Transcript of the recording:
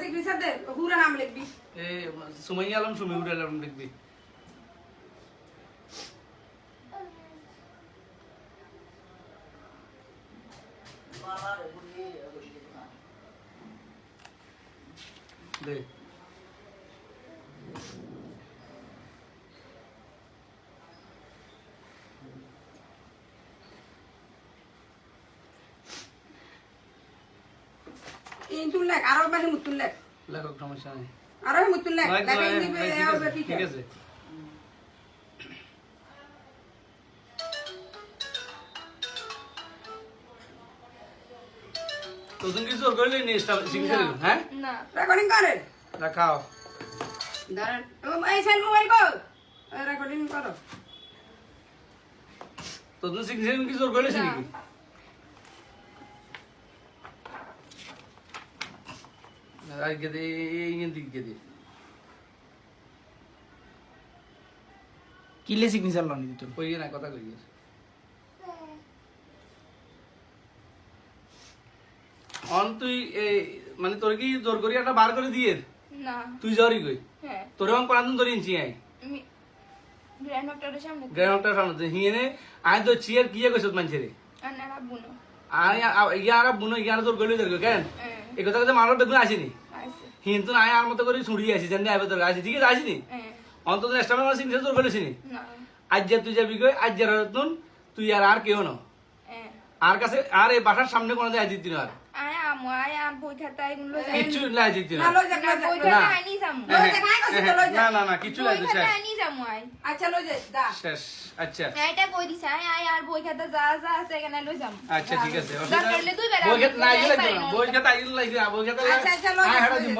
signature দে পুরা নাম লিখবি এই সুমাইয়া আলম সুমিউর আলম লিখবি দে ইন্তুল লেখ আরো বেশি মুতুল লেখ লেখক সমস্যা নেই আরো মুতুল লেখ লেখা দিবে হবে ঠিক আছে তো তুমি কিছু করলে নি সিগনেচার হ্যাঁ না রেকর্ডিং করে রাখাও দাঁড়ান এই সেল মোবাইল কো রেকর্ডিং করো তো তুমি সিগনেচার কিছু করলে নাকি আর কে দে ইন দিক কে দে কিলে সিগনেচার লনি দিত কই না কথা কই অন তুই এই মানে তোর কি জোর করি একটা বার করে দিয়ে না তুই জরি কই হ্যাঁ তোর অন কোন ধরে ইনছি আই আমি গ্র্যান্ড ডক্টরের সামনে গ্রাউন্ডটার সামনে হিয়েনে আই তো চিয়ার কিয়ে কইছত মানছে রে আর না বুনো আই ইয়ারা বুনো ইয়ারা তোর গলি ধরবে কেন এই কথা কথা মারো বেগুন আসেনি আইছে হিন্তু না আয় আর মতো করে ছুড়ি আসি জানি আইবে তোর আসি ঠিক আছে আসিনি অন্তত নেক্সট টাইম আসি তোর গলেছিনি না আজ যে তুই যাবি কই আজ যার নতুন তুই আর কেউ না আর কাছে আর এই বাসার সামনে কোনো যায় দিতি না আর আয় আমু আয় আর বই খাতা এগুলো কিচ্ছু লাই দিতি না না লই যা বই খাতা আনি যামু না না না কিচ্ছু লাই বই দিছে খাতা আনি যামু আয় আচ্ছা লই যা দা শেষ আচ্ছা এটা কই দিছে আয় আয় আর বই খাতা যা যা আছে এখানে লই যামু আচ্ছা ঠিক আছে দরকার হলে দুই বেলা বই খাতা নাই লাগবে বই খাতা আইল লাগবে বই খাতা আচ্ছা আচ্ছা লই আয় যা হাড়া দিম